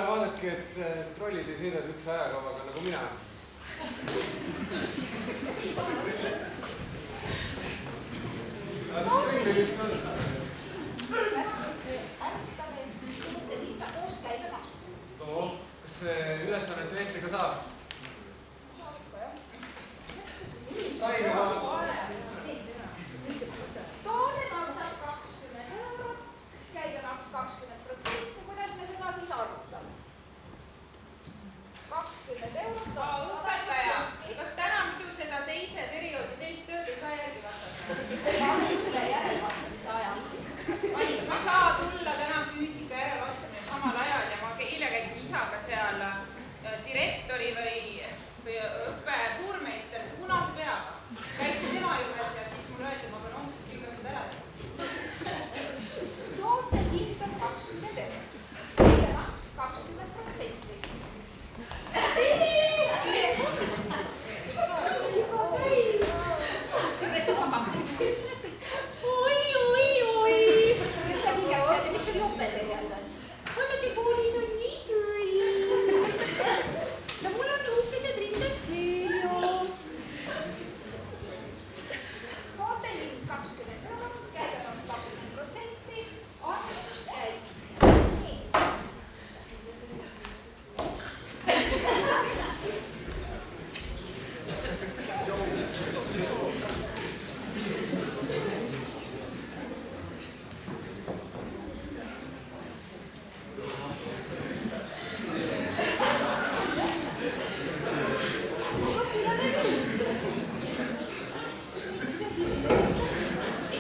vaadake, et trollid ei sõida üks ajakavaga nagu mina. Mis meil üks on? Kas see ülesannet leite ka saab? Saime ma... Toone maksab 20 eurot, käibemaks 20%. Kuidas me seda siis arutame? 20 eurot. Õpetaja, kas täna muidu seda teise perioodi teist tööd ei saa järgi vastata? Seda on üle järelvastamise ajal. Ma ei saa tulla täna füüsika järelvastamine samal ajal ja ma eile käisin isaga seal direktori või õppetuurmeister punase peaga. Käisin tema juures ja siis mul öeldi, ma pean homseks vigased ära teha. Toote hind on 20 eurot. Käibemaks 20%. Kusjuures juba 20 lepib. Oi. Sa vigaks jääd ja miks sul jope seljas on? Vaadake, koolis on nii küll. Ja mul on uhkesed rinded seljas. Toote hind 20 eurot, käibemaks 20%, arvus käib nii.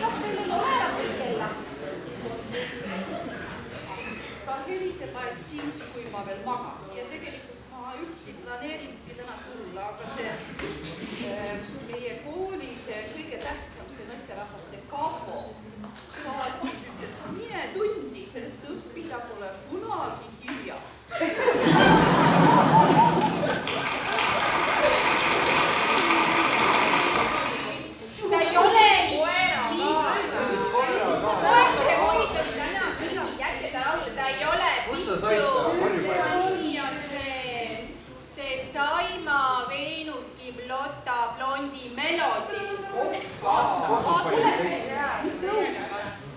Kas meil on määravuskella? Ta heliseb ainult siis, kui ma veel magan. Ja tegelikult ma üldse planeeringi täna tulla, aga see meie kooli kõige tähtsam see naisterahvas, see Kaapo saab ütles, mine tundi, sellest õppida pole kunagi hilja. Ta ei ole nii koerte hoid oli täna nii jätkeda lauda, ta ei ole pitsu. Tema nimi on see Saima Veenus Giblota Blondi Melodi. Mis tõu?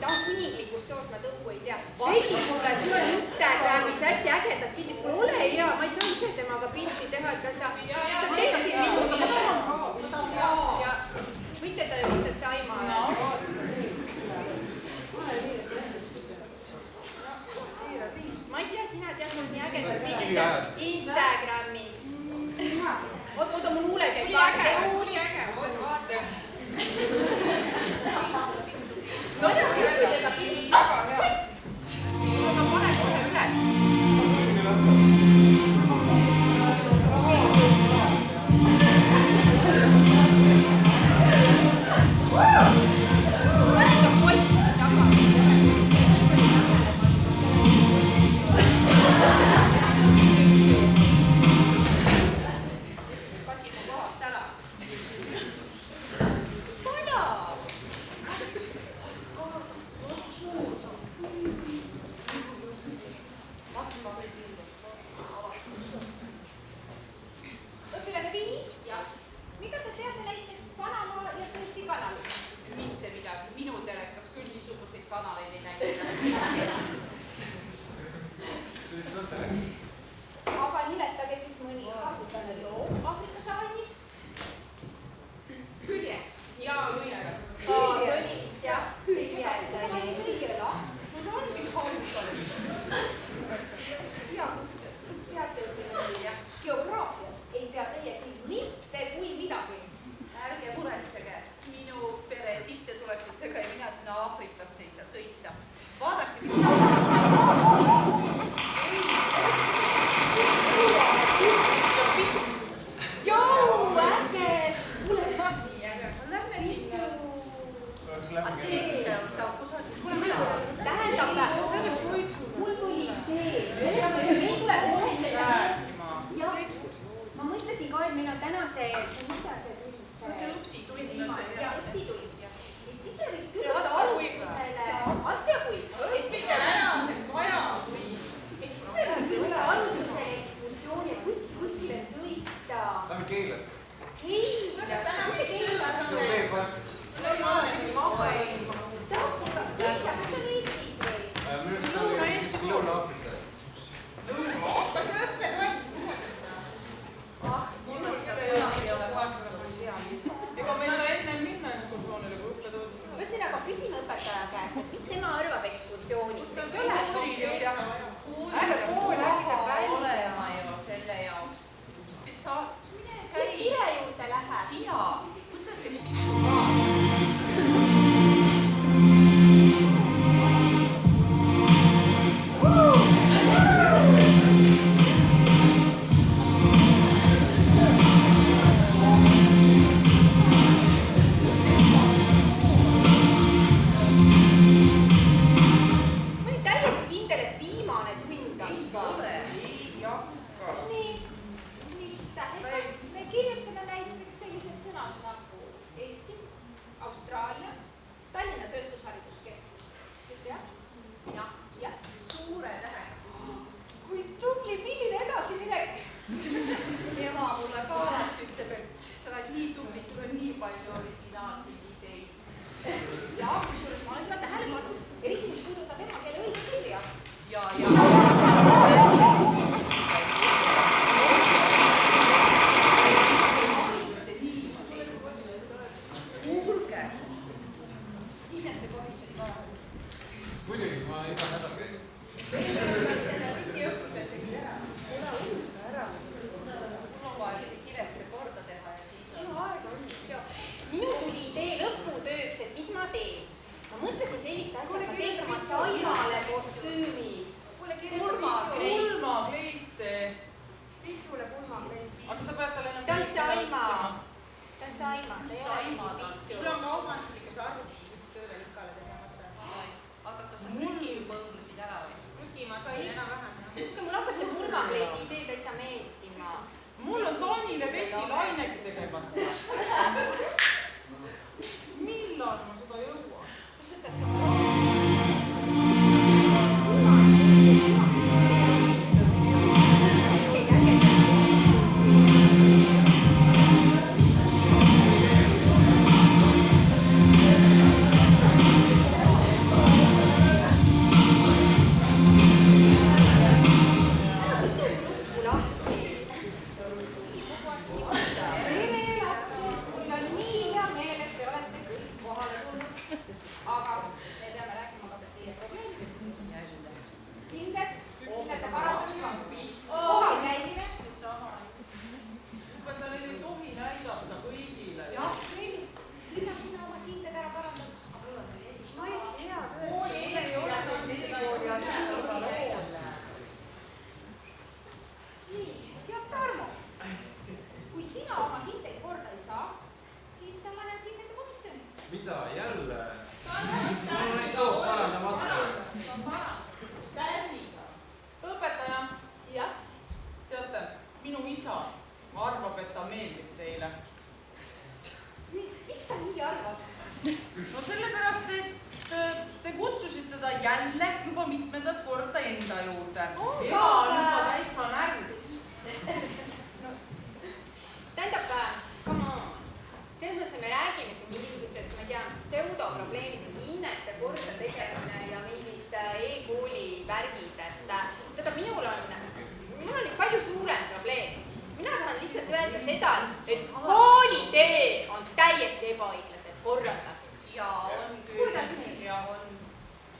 Ta on kuninglikus soos, ma tõugu ei tea. Veidi mulle, sul on Instagramis hästi ägedad pildid. Kuule, ole hea, ma ei saa ise temaga pilti teha, et kas sa teeksid minuga. Ja võite talle lihtsalt Saima. Ma ei tea, sina tead mul nii ägedad pildid Instagramis. Oota, mul huuled jäid vaata. Nii äge, vaata. No ja hüppidega pildid. Aga pane kohe üles. Õpilane Viini? Mida te teate näiteks Panama ja Suessi kanalist? Mitte midagi, minu telekas küll niisuguseid kanaleid ei näita. Aga nimetage siis mõni haagutane loo Aafrika savannis. Hüljes ja õilega. Hüljes, jah. Hüljes. Savannis oli kela. Mul on üks haagutane. Teate õpilane, geograafiast ei tea teie küll mitte kui midagi. Ärge muretsege, minu pere sissetulekutega ja mina sinna Aafrikasse ei saa sõita. Vaadake, Keilas. Keilas, mis see Keilas on? See on veepark. Tahaks ikka, Keilas, kas on Eestis või? Minu arust oli Lõuna-Aafrika. Ega meil sai enne minna ekskursioonile, kui õppetood. Ühesõnaga, küsime õpetaja käest, et mis tema arvab ekskursioonist? Äkki ta olema ju selle jaoks. Kes Kire juurde läheb? Sina, võta selle pitsu ka. Austraalia, Tallinna Tööstushariduskeskus. Kes teaks? Ja. Suure tähega. Kui tubli piline edasiminek. Ema mulle ka alati ütleb, et sa oled nii tubli, sul on nii palju originaalseid ideid. Ja, kusjuures ma olen seda tähele pannud, eriti mis puudutab emakeele õigekirja. Ja. Muidugi, ma iga nädal käin. Minu tuli idee lõputööks, et mis ma teen. Ma mõtlesin sellist asja, et ma teen oma Saimale kostüümi. Pulmakleite. Pitsule pulmakleiti. Aga sa pead talle enam... Ta on Saima. Ta on Saima. Sul on kaubanduslikus arvutuses üks tööle lükkale teha mõte. Aga kas sa prügi juba õnglesid ära või? Prügi ma sain enam-vähem. Mul hakkas see pulmakleiti idee täitsa meeldima. Mul on Taanile vesilainegi tegemata. Millal ma seda jõuan? Mis ütled? Mida jälle? Õpetaja, jah. teate, minu isa arvab, et ta meeldib teile. Miks ta nii arvab? No sellepärast, et te kutsusite ta jälle juba mitmendat korda enda juurde. Ema on juba täitsa närvis. Tähendab, come on. Selles mõttes me räägime siin mingisugustest, ma ei tea, pseudoprobleemid, hinnete korda tegemine ja mingid e-kooli värgid, et tähendab, minul on palju suurem probleem. Mina tahan lihtsalt öelda seda, et koolitee on täiesti ebaõiglaselt korraldatud. Ja on küll. Kuidas nii? Ja on.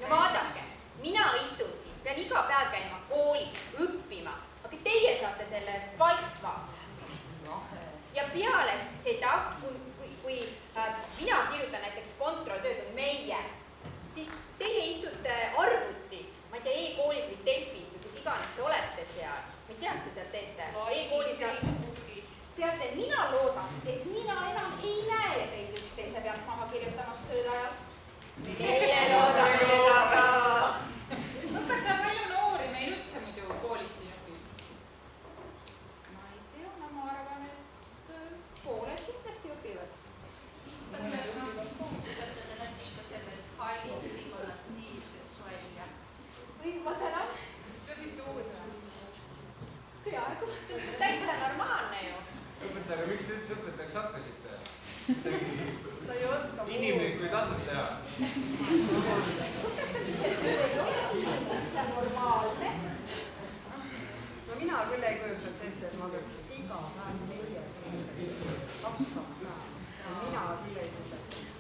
Ja vaadake, mina istun siin, pean iga päev käima koolis, õppima, aga teie saate selle eest palka. Ja peale seda, kui mina kirjutan näiteks kontrolltööd või meie, siis teie istute arvutis, ma ei tea, e-koolis või Delfis või kus iganes te olete seal. Ma ei tea, mis te seal teete. E-koolis teate, mina loodan, et mina enam ei näe teid üksteise pealt maha kirjutamas tööd ajal. Meie loodame seda ka. Õpetaja palju noori meil üldse muidu koolis siin õpib? Ma ei tea, ma arvan, et pooled kindlasti õpivad. Õpetajad näiteks ka selles hallis ringkonnas nii üks välja. Ma tänan. See on vist uus. Peaaegu. Täitsa normaalne ju. aga miks te üldse õpetajaks hakkasite? Ta ei oska Inimlikku ei tahtnud teha. õpetamise töö ei ole mitte normaalne. No mina küll ei kujutaks ette, et ma peaks iga päev meie hakkama saama. Mina küll ei suuda.